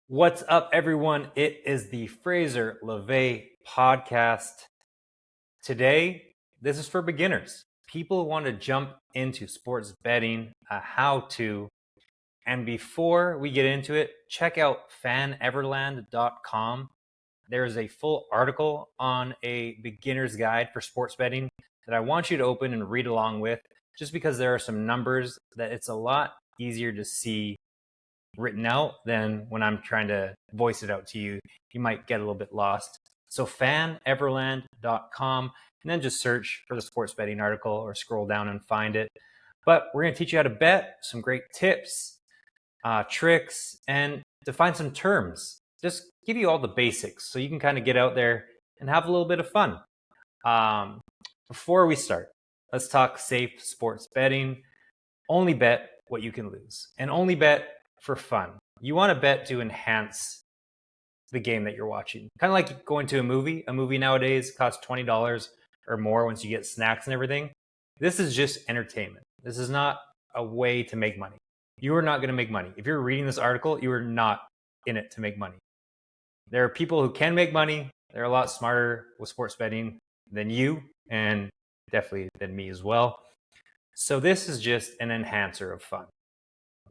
What's up, everyone? It is the Fraser LeVay podcast. Today, this is for beginners. People who want to jump into sports betting, a how to. And before we get into it, check out faneverland.com. There is a full article on a beginner's guide for sports betting that I want you to open and read along with, just because there are some numbers that it's a lot easier to see written out than when I'm trying to voice it out to you. You might get a little bit lost. So faneverland.com, and then just search for the sports betting article or scroll down and find it. But we're going to teach you how to bet, some great tips, tricks, and define some terms. Just give you all the basics so you can kind of get out there and have a little bit of fun. Before we start, let's talk safe sports betting. Only bet what you can lose, and only bet for fun. You want to bet to enhance the game that you're watching. Kind of like going to a movie. A movie nowadays costs $20 or more once you get snacks and everything. This is just entertainment. This is not a way to make money. You are not going to make money. If you're reading this article, you are not in it to make money. There are people who can make money. They're a lot smarter with sports betting than you, and definitely than me as well. So this is just an enhancer of fun.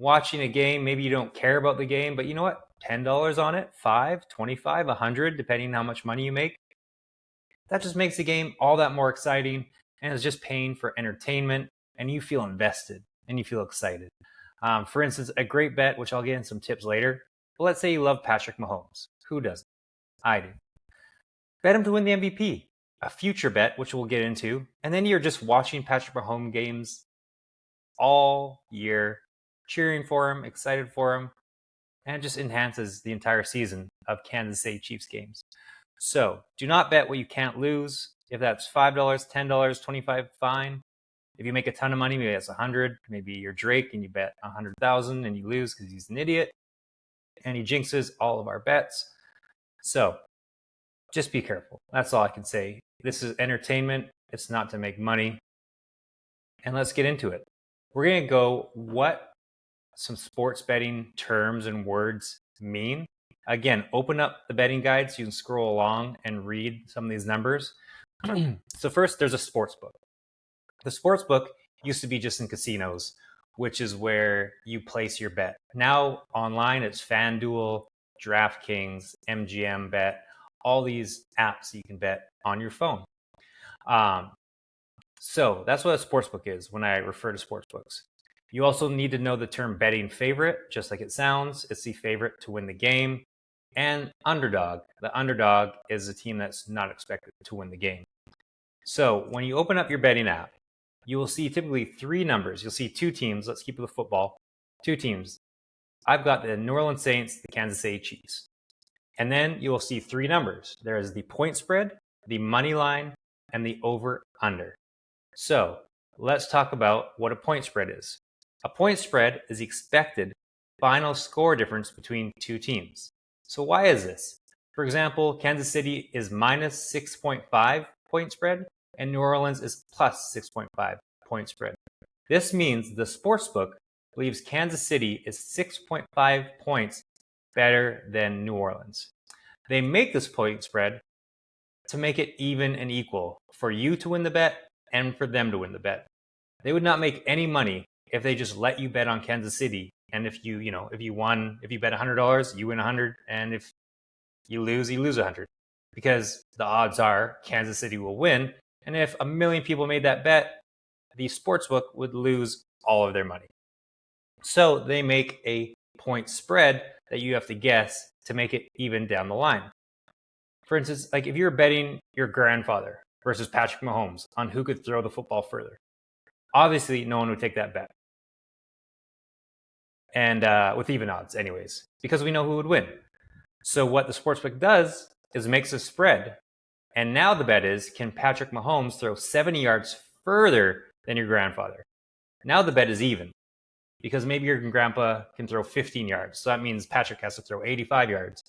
Watching a game, maybe you don't care about the game, but you know what? $10 on it, $5, $25, $100, depending on how much money you make. That just makes the game all that more exciting, and it's just paying for entertainment, and you feel invested and you feel excited. For instance, a great bet, which I'll get in some tips later, but let's say you love Patrick Mahomes. Who doesn't? I do. Bet him to win the MVP. A future bet, which we'll get into, and then you're just watching Patrick Mahomes games all year, cheering for him, excited for him, and it just enhances the entire season of Kansas City Chiefs games. So do not bet what you can't lose. If that's $5, $10, $25, fine. If you make a ton of money, maybe that's $100. Maybe you're Drake and you bet $100,000 and you lose because he's an idiot and he jinxes all of our bets. So just be careful. That's all I can say. This is entertainment. It's not to make money. And let's get into it. We're going to go what some sports betting terms and words mean. Again, open up the betting guide so you can scroll along and read some of these numbers. So first, there's a sports book. The sports book used to be just in casinos, which is where you place your bet. Now online, it's FanDuel, DraftKings, MGM Bet, all these apps that you can bet on your phone. So that's what a sports book is when I refer to sports books. You also need to know the term betting favorite, just like it sounds. It's the favorite to win the game. And underdog. The underdog is a team that's not expected to win the game. So when you open up your betting app, you will see typically three numbers. You'll see two teams. Let's keep it with football. Two teams. I've got the New Orleans Saints, the Kansas City Chiefs. And then you will see three numbers. There is the point spread, the money line, and the over-under. So let's talk about what a point spread is. A point spread is the expected final score difference between two teams. So why is this? For example, Kansas City is minus 6.5 point spread, and New Orleans is plus 6.5 point spread. This means the sportsbook believes Kansas City is 6.5 points better than New Orleans. They make this point spread to make it even and equal for you to win the bet and for them to win the bet. They would not make any money if they just let you bet on Kansas City. And if you bet $100, you win 100. And if you lose 100. Because the odds are Kansas City will win. And if a million people made that bet, the sportsbook would lose all of their money. So they make a point spread that you have to guess to make it even down the line. For instance, like if you're betting your grandfather versus Patrick Mahomes on who could throw the football further, obviously no one would take that bet. And with even odds anyways, because we know who would win. So what the sportsbook does is makes a spread. And now the bet is, can Patrick Mahomes throw 70 yards further than your grandfather? Now the bet is even, because maybe your grandpa can throw 15 yards. So that means Patrick has to throw 85 yards.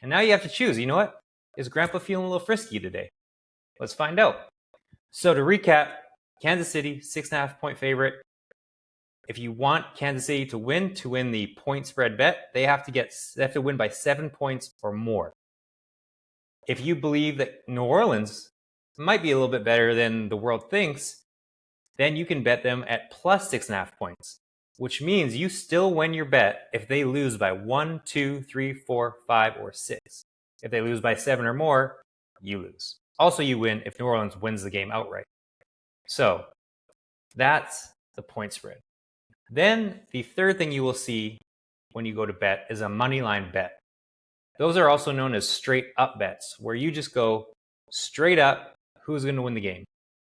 And now you have to choose, you know what? Is grandpa feeling a little frisky today? Let's find out. So to recap, Kansas City, 6.5 point favorite. If you want Kansas City to win the point spread bet, they have to win by 7 points or more. If you believe that New Orleans might be a little bit better than the world thinks, then you can bet them at plus 6.5 points, which means you still win your bet if they lose by 1, 2, 3, 4, 5, or 6. If they lose by 7 or more, you lose. Also, you win if New Orleans wins the game outright. So that's the point spread. Then the third thing you will see when you go to bet is a money line bet. Those are also known as straight up bets, where you just go straight up who's going to win the game.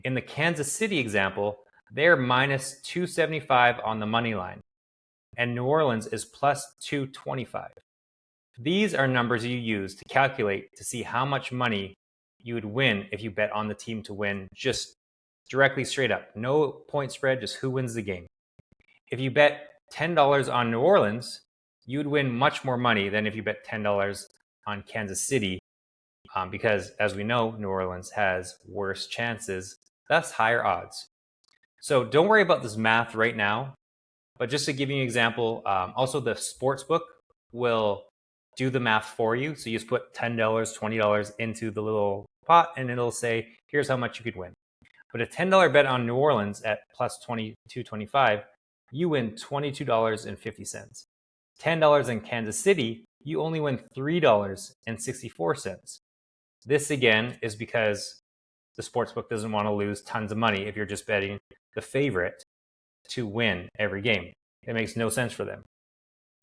In the Kansas City example, they're minus 275 on the money line, and New Orleans is plus 225. These are numbers you use to calculate to see how much money you would win if you bet on the team to win, just directly straight up. No point spread, just who wins the game. If you bet $10 on New Orleans, you would win much more money than if you bet $10 on Kansas City, because as we know, New Orleans has worse chances, thus higher odds. So don't worry about this math right now, but just to give you an example, also the sportsbook will do the math for you. So you just put $10, $20 into the little pot and it'll say, here's how much you could win. But a $10 bet on New Orleans at plus 22.25, you win $22.50. $10 in Kansas City, you only win $3.64. This again is because the sportsbook doesn't want to lose tons of money if you're just betting the favorite to win every game. It makes no sense for them.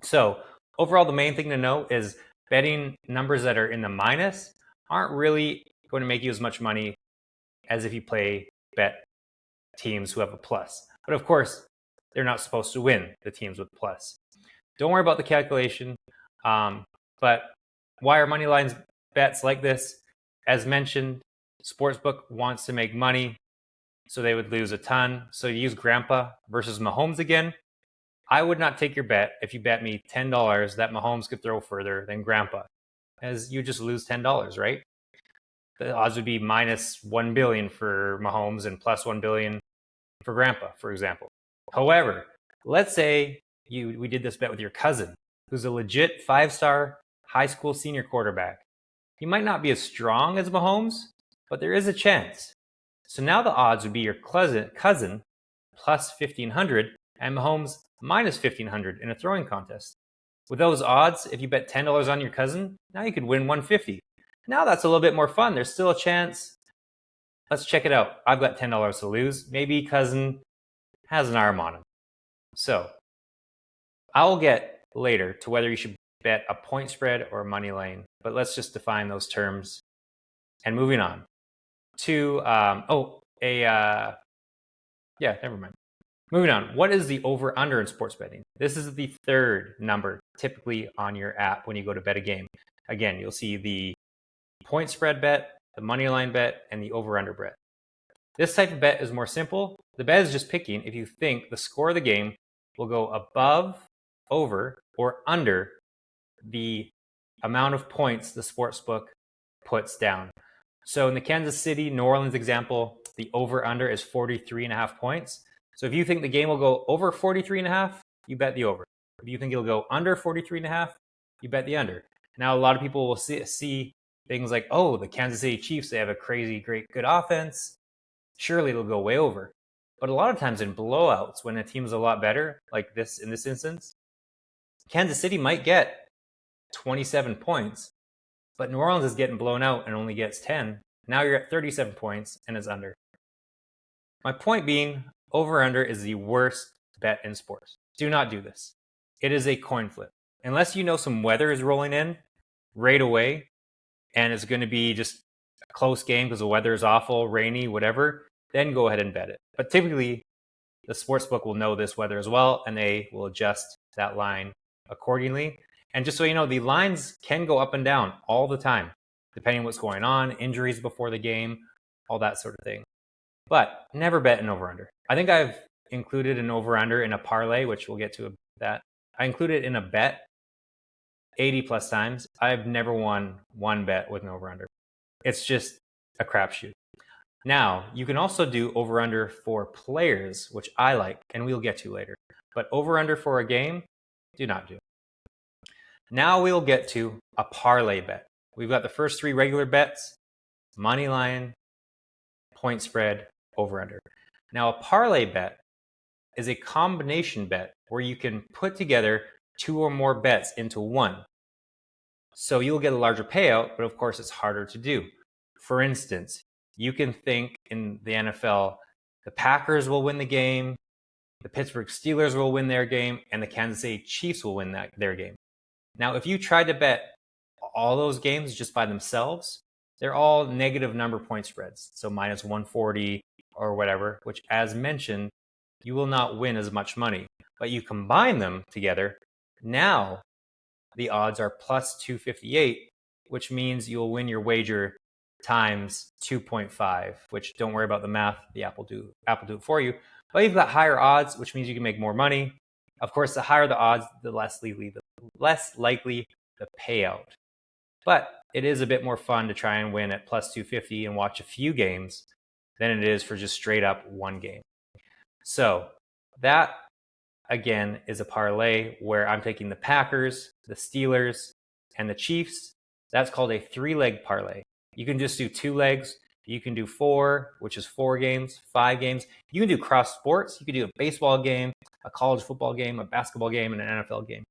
So overall, the main thing to know is betting numbers that are in the minus aren't really going to make you as much money as if you bet teams who have a plus. But of course, they're not supposed to win, the teams with plus. Don't worry about the calculation. But why are money lines bets like this? As mentioned, sportsbook wants to make money, so they would lose a ton. So you use Grandpa versus Mahomes again. I would not take your bet if you bet me $10 that Mahomes could throw further than Grandpa, as you just lose $10, right? The odds would be minus 1 billion for Mahomes and plus 1 billion for Grandpa, for example. However, let's say we did this bet with your cousin, who's a legit 5-star high school senior quarterback. He might not be as strong as Mahomes, but there is a chance. So now the odds would be your cousin plus 1,500 and Mahomes minus 1,500 in a throwing contest. With those odds, if you bet $10 on your cousin, now you could win $150. Now that's a little bit more fun. There's still a chance. Let's check it out. I've got $10 to lose. Maybe cousin has an arm on him. So I'll get later to whether you should bet a point spread or a money line, but let's just define those terms. And moving on to never mind. Moving on, what is the over-under in sports betting? This is the third number typically on your app when you go to bet a game. Again, you'll see the point spread bet, the money line bet, and the over-under bet. This type of bet is more simple. The bet is just picking if you think the score of the game will go above, over, or under the amount of points the sportsbook puts down. So in the Kansas City, New Orleans example, the over-under is 43.5 points. So if you think the game will go over 43.5, you bet the over. If you think it'll go under 43.5, you bet the under. Now, a lot of people will see things like, oh, the Kansas City Chiefs, they have a crazy, great, good offense. Surely it'll go way over. But a lot of times in blowouts, when a team's a lot better, like this in this instance, Kansas City might get 27 points, but New Orleans is getting blown out and only gets 10. Now you're at 37 points and it's under. My point being, over-under is the worst bet in sports. Do not do this. It is a coin flip. Unless you know some weather is rolling in right away and it's going to be just a close game because the weather is awful, rainy, whatever, then go ahead and bet it. But typically, the sportsbook will know this weather as well, and they will adjust that line accordingly. And just so you know, the lines can go up and down all the time, depending on what's going on, injuries before the game, all that sort of thing. But never bet an over-under. I think I've included an over-under in a parlay, which we'll get to that. I included it in a bet 80 plus times. I've never won one bet with an over-under. It's just a crapshoot. Now, you can also do over-under for players, which I like, and we'll get to later. But over under for a game, do not do. Now we'll get to a parlay bet. We've got the first 3 regular bets: money line, point spread, over under. Now a parlay bet is a combination bet where you can put together 2 or more bets into one. So you'll get a larger payout, but of course it's harder to do. For instance, you can think in the NFL, the Packers will win the game, the Pittsburgh Steelers will win their game, and the Kansas City Chiefs will win their game. Now, if you tried to bet all those games just by themselves, they're all negative number point spreads. So minus 140 or whatever, which, as mentioned, you will not win as much money. But you combine them together, now the odds are plus 258, which means you'll win your wager times 2.5, which don't worry about the math, the Apple do it for you. But you've got higher odds, which means you can make more money. Of course, the higher the odds, the less likely the payout. But it is a bit more fun to try and win at plus 250 and watch a few games than it is for just straight up one game. So that, again, is a parlay where I'm taking the Packers, the Steelers, and the Chiefs. That's called a 3-leg parlay. You can just do 2 legs. You can do 4, which is 4 games, 5 games. You can do cross sports. You can do a baseball game, a college football game, a basketball game, and an NFL game.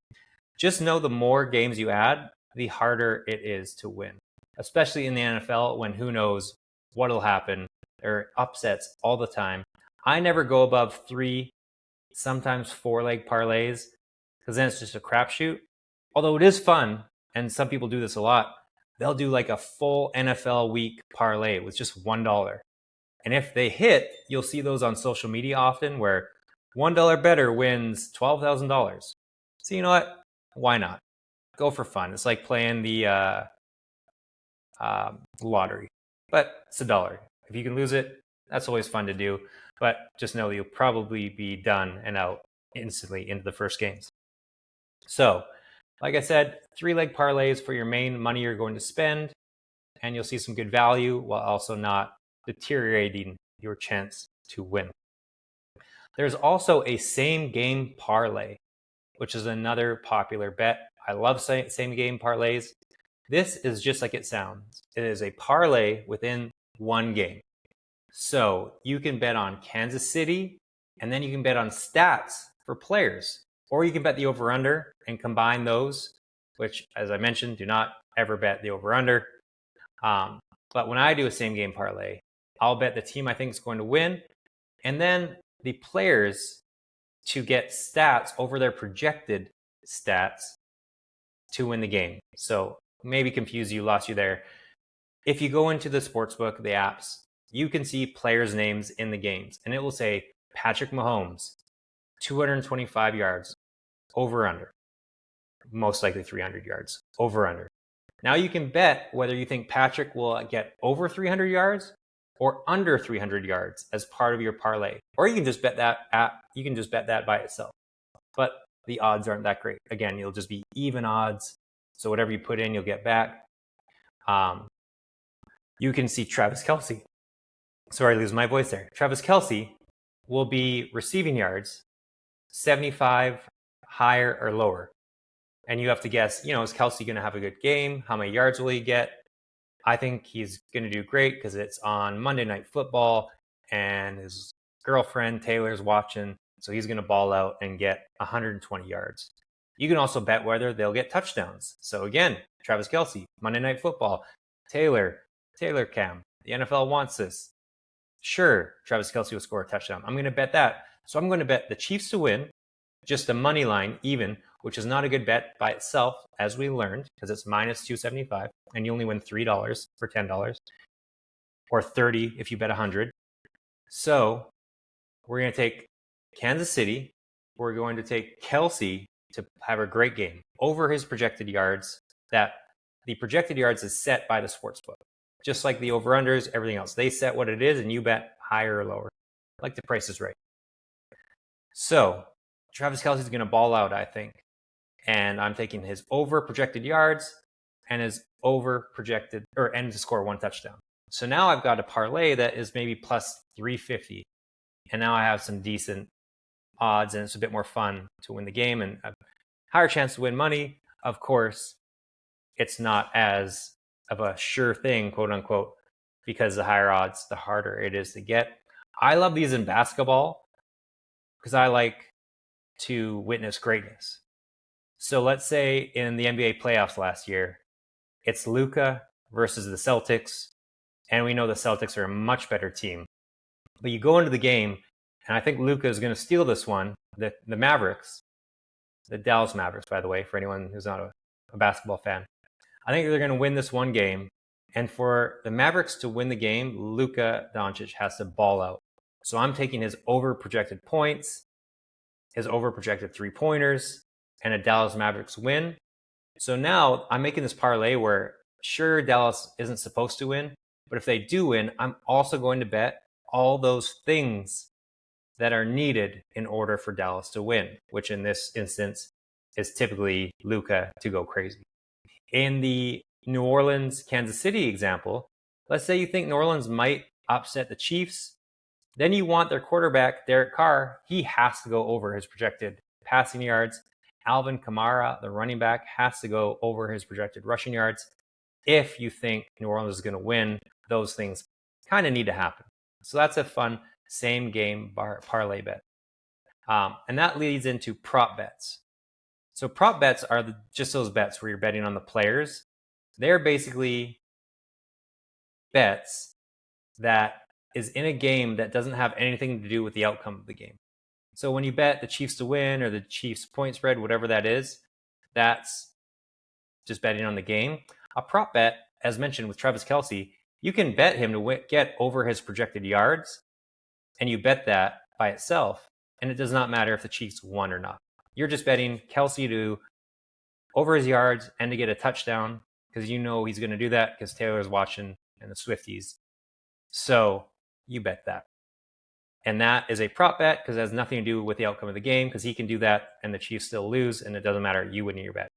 Just know the more games you add, the harder it is to win, especially in the NFL when who knows what'll happen. There are upsets all the time. I never go above 3, sometimes 4-leg parlays, because then it's just a crapshoot. Although it is fun, and some people do this a lot, they'll do like a full NFL week parlay with just $1. And if they hit, you'll see those on social media often where $1 better wins $12,000. So you know what? Why not? Go for fun. It's like playing the lottery, but it's $1. If you can lose it, that's always fun to do. But just know you'll probably be done and out instantly into the first games. So, like I said, 3-leg parlays for your main money you're going to spend, and you'll see some good value while also not deteriorating your chance to win. There's also a same game parlay, which is another popular bet. I love same game parlays. This is just like it sounds. It is a parlay within one game. So you can bet on Kansas City, and then you can bet on stats for players. Or you can bet the over-under and combine those, which, as I mentioned, do not ever bet the over-under. But when I do a same game parlay, I'll bet the team I think is going to win, and then the players to get stats over their projected stats to win the game. So maybe confuse you, lost you there. If you go into the sportsbook, the apps, you can see players' names in the games, and it will say Patrick Mahomes, 225 yards, over under. Most likely 300 yards, over under. Now you can bet whether you think Patrick will get over 300 yards or under 300 yards as part of your parlay. Or you can just bet that by itself. But the odds aren't that great. Again, you'll just be even odds. So whatever you put in, you'll get back. You can see Travis Kelce. Sorry, I lose my voice there. Travis Kelce will be receiving yards 75 higher or lower. And you have to guess, is Kelce going to have a good game? How many yards will he get? I think he's going to do great because it's on Monday Night Football and his girlfriend Taylor's watching. So he's going to ball out and get 120 yards. You can also bet whether they'll get touchdowns. So again, Travis Kelce, Monday Night Football, Taylor Cam. The NFL wants this. Sure, Travis Kelce will score a touchdown. I'm going to bet that. So I'm going to bet the Chiefs to win, just a money line even, which is not a good bet by itself, as we learned, because it's minus 275, and you only win $3 for $10, or 30 if you bet 100. So we're going to take Kansas City. We're going to take Kelce to have a great game over his projected yards. That the projected yards is set by the sportsbook, just like the over-unders, everything else. They set what it is, and you bet higher or lower, like the Price is Right. So Travis Kelce is going to ball out, I think. And I'm taking his over projected yards and his over projected and to score 1 touchdown. So now I've got a parlay that is maybe plus 350. And now I have some decent odds and it's a bit more fun to win the game and a higher chance to win money. Of course, it's not as of a sure thing, quote unquote, because the higher odds, the harder it is to get. I love these in basketball because I like to witness greatness. So let's say in the NBA playoffs last year, it's Luka versus the Celtics, and we know the Celtics are a much better team. But you go into the game, and I think Luka is going to steal this one. The Mavericks, the Dallas Mavericks, by the way, for anyone who's not a basketball fan, I think they're going to win this one game. And for the Mavericks to win the game, Luka Doncic has to ball out. So I'm taking his over projected points, his over projected 3-pointers, and a Dallas Mavericks win. So now I'm making this parlay where sure, Dallas isn't supposed to win, but if they do win, I'm also going to bet all those things that are needed in order for Dallas to win, which in this instance is typically Luka to go crazy. In the New Orleans, Kansas City example, let's say you think New Orleans might upset the Chiefs. Then you want their quarterback, Derek Carr, he has to go over his projected passing yards. Alvin Kamara, the running back, has to go over his projected rushing yards. If you think New Orleans is going to win, those things kind of need to happen. So that's a fun same game parlay bet. And that leads into prop bets. So prop bets are just those bets where you're betting on the players. They're basically bets that is in a game that doesn't have anything to do with the outcome of the game. So when you bet the Chiefs to win or the Chiefs point spread, whatever that is, that's just betting on the game. A prop bet, as mentioned with Travis Kelce, you can bet him to get over his projected yards, and you bet that by itself, and it does not matter if the Chiefs won or not. You're just betting Kelce to over his yards and to get a touchdown because you know he's going to do that because Taylor's watching and the Swifties. So you bet that. And that is a prop bet because it has nothing to do with the outcome of the game because he can do that and the Chiefs still lose and it doesn't matter. You win your bet.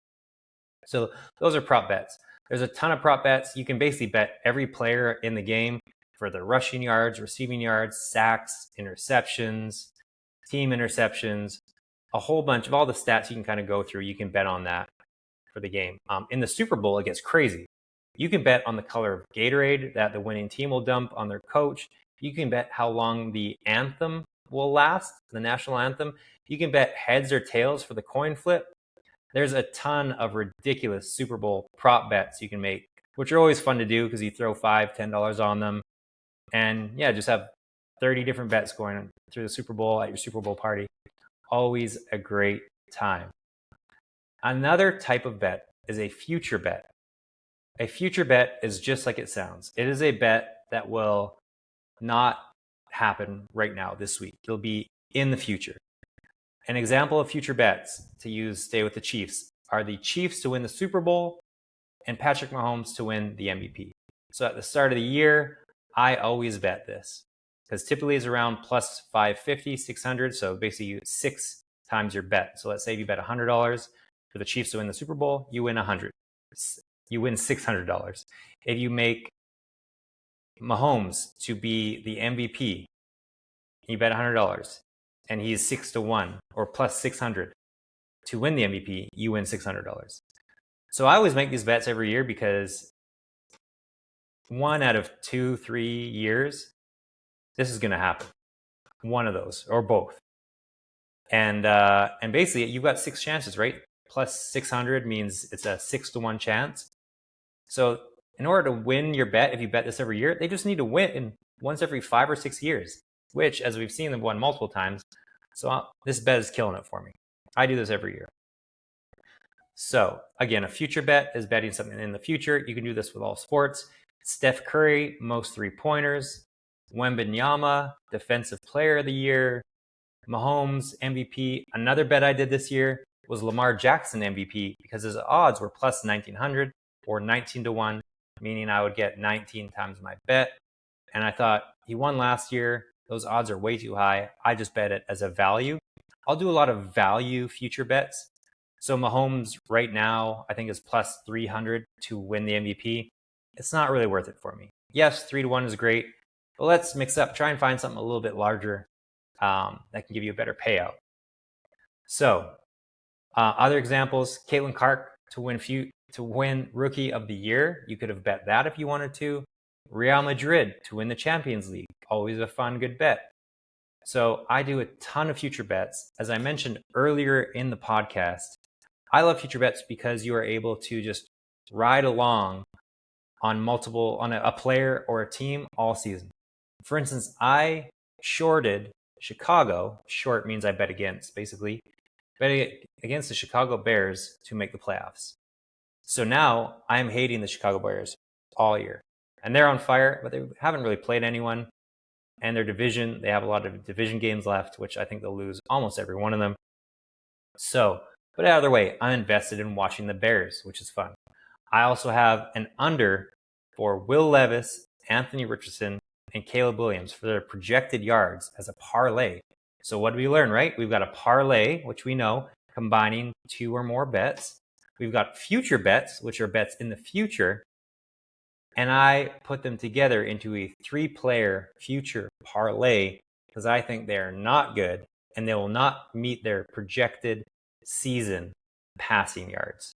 So those are prop bets. There's a ton of prop bets. You can basically bet every player in the game for their rushing yards, receiving yards, sacks, interceptions, team interceptions, a whole bunch of all the stats you can kind of go through. You can bet on that for the game. In the Super Bowl, it gets crazy. You can bet on the color of Gatorade that the winning team will dump on their coach. You can bet how long the anthem will last, the national anthem. You can bet heads or tails for the coin flip. There's a ton of ridiculous Super Bowl prop bets you can make, which are always fun to do because you throw $5, $10 on them. And yeah, just have 30 different bets going through the Super Bowl at your Super Bowl party. Always a great time. Another type of bet is a future bet. A future bet is just like it sounds. It is a bet that will not happen right now this week. It'll be in the future. An example of future bets to use, stay with the Chiefs, are the Chiefs to win the Super Bowl and Patrick Mahomes to win the MVP. So at the start of the year, I always bet this because typically it's around plus 550, 600. So basically you 6 times your bet. So let's say if you bet $100 for the Chiefs to win the Super Bowl, you win 100. You win $600. If you make Mahomes to be the MVP, you bet $100 and he's 6-1 or plus 600 to win the MVP, you win $600. So I always make these bets every year because 1 out of 2-3 years, this is going to happen. One of those or both. And basically you've got 6 chances, right? Plus 600 means it's a 6-1 chance. So in order to win your bet, if you bet this every year, they just need to win once every 5 or 6 years, which, as we've seen, they've won multiple times. So this bet is killing it for me. I do this every year. So again, a future bet is betting something in the future. You can do this with all sports. Steph Curry, most 3-pointers. Wembanyama, defensive player of the year. Mahomes, MVP. Another bet I did this year was Lamar Jackson MVP because his odds were plus 1900 or 19-1, meaning I would get 19 times my bet. And I thought he won last year. Those odds are way too high. I just bet it as a value. I'll do a lot of value future bets. So Mahomes right now, I think is plus 300 to win the MVP. It's not really worth it for me. Yes, 3-1 is great, but let's mix up, try and find something a little bit larger that can give you a better payout. So, other examples: Caitlin Clark to win Rookie of the Year. You could have bet that if you wanted to. Real Madrid to win the Champions League. Always a fun, good bet. So I do a ton of future bets. As I mentioned earlier in the podcast, I love future bets because you are able to just ride along on a player or a team all season. For instance, I shorted Chicago. Short means I bet against, basically. Betting against the Chicago Bears to make the playoffs. So now I'm hating the Chicago Bears all year. And they're on fire, but they haven't really played anyone. And their division, they have a lot of division games left, which I think they'll lose almost every one of them. So, put it out of their way, I'm invested in watching the Bears, which is fun. I also have an under for Will Levis, Anthony Richardson, and Caleb Williams for their projected yards as a parlay. So what do we learn, right? We've got a parlay, which we know, combining two or more bets. We've got future bets, which are bets in the future. And I put them together into a 3-player future parlay because I think they are not good and they will not meet their projected season passing yards.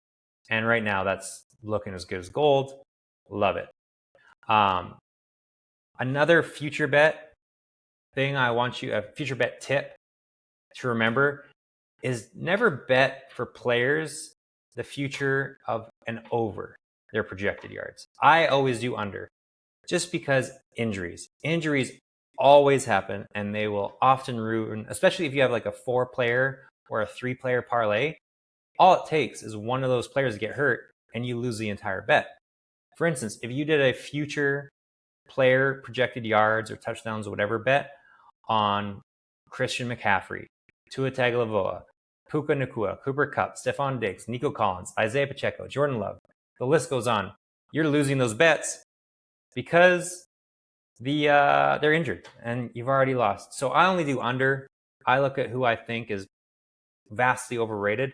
And right now that's looking as good as gold. Love it. Another future bet thing a future bet tip to remember is never bet for players the future of and over their projected yards. I always do under, just because injuries always happen and they will often ruin, especially if you have like a 4-player or a 3-player parlay. All it takes is one of those players to get hurt and you lose the entire bet. For instance, if you did a future player projected yards or touchdowns or whatever bet on Christian McCaffrey, Tua Tagovailoa, Puka Nacua, Cooper Kupp, Stephon Diggs, Nico Collins, Isaiah Pacheco, Jordan Love, the list goes on. You're losing those bets because they're injured and you've already lost. So I only do under. I look at who I think is vastly overrated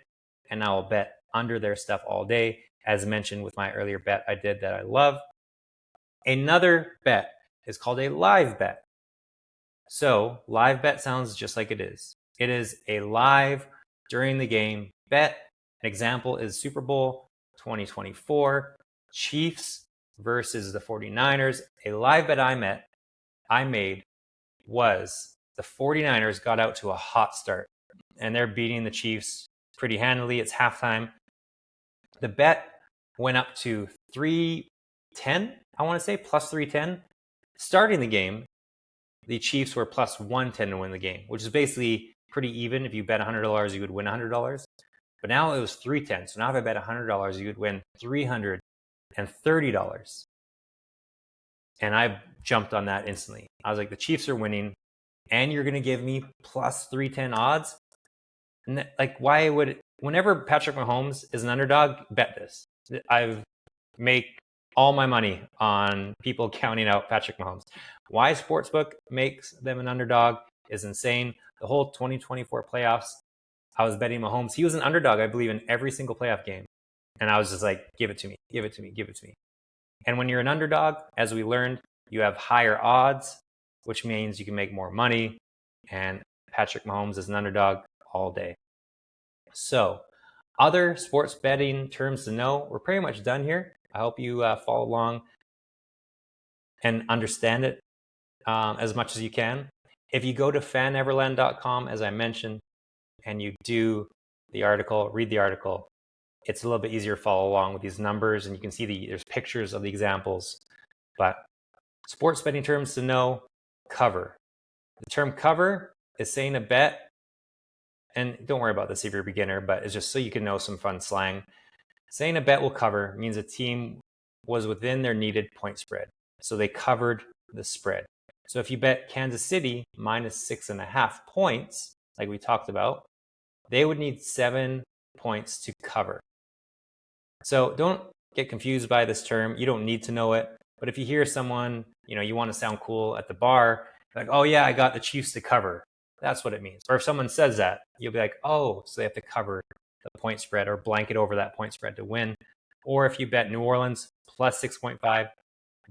and I will bet under their stuff all day. As mentioned with my earlier bet I did that I love. Another bet is called a live bet. So live bet sounds just like it is. It is a live during the game bet. An example is Super Bowl 2024, Chiefs versus the 49ers. A live bet I made was the 49ers got out to a hot start and they're beating the Chiefs pretty handily. It's halftime. The bet went up to 310, I want to say, plus 310. Starting the game, the Chiefs were plus 110 to win the game, which is basically pretty even. If you bet $100, you would win $100. But now it was 310. So now if I bet $100, you would win $330. And I jumped on that instantly. I was like, the Chiefs are winning, and you're going to give me plus 310 odds? And why would, whenever Patrick Mahomes is an underdog, bet this. I've make all my money on people counting out Patrick Mahomes. Why Sportsbook makes them an underdog is insane. The whole 2024 playoffs, I was betting Mahomes. He was an underdog, I believe, in every single playoff game. And I was just like, give it to me, give it to me, give it to me. And when you're an underdog, as we learned, you have higher odds, which means you can make more money. And Patrick Mahomes is an underdog all day. So, other sports betting terms to know. We're pretty much done here. I hope you follow along and understand it as much as you can. If you go to fanneverland.com, as I mentioned, and you do the article, read the article, it's a little bit easier to follow along with these numbers, and you can see there's pictures of the examples. But sports betting terms to know: cover. The term cover is saying a bet, and don't worry about this if you're a beginner, but it's just so you can know some fun slang. Saying a bet will cover means a team was within their needed point spread. So they covered the spread. So if you bet Kansas City minus 6.5 points, like we talked about, they would need 7 points to cover. So don't get confused by this term. You don't need to know it. But if you hear someone, you want to sound cool at the bar, like, oh yeah, I got the Chiefs to cover. That's what it means. Or if someone says that, you'll be like, oh, so they have to cover the point spread or blanket over that point spread to win. Or if you bet New Orleans plus 6.5,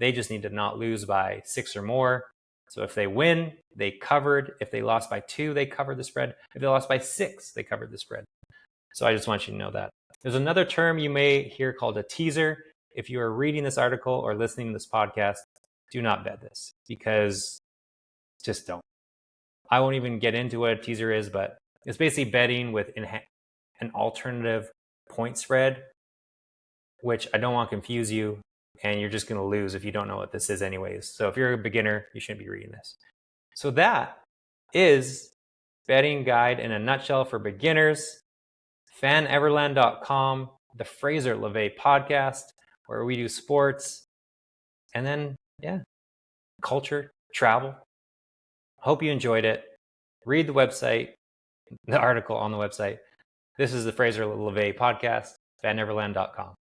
they just need to not lose by 6 or more. So if they win, they covered. If they lost by 2, they covered the spread. If they lost by 6, they covered the spread. So I just want you to know that. There's another term you may hear called a teaser. If you are reading this article or listening to this podcast, do not bet this, because just don't. I won't even get into what a teaser is, but it's basically betting with an alternative point spread, which I don't want to confuse you, and you're just going to lose if you don't know what this is anyways. So if you're a beginner, you shouldn't be reading this. So that is betting guide in a nutshell for beginners. faneverland.com, the Fraser LeVay podcast, where we do sports and then, culture, travel. Hope you enjoyed it. Read the website, the article on the website. This is the Fraser LeVay podcast, faneverland.com.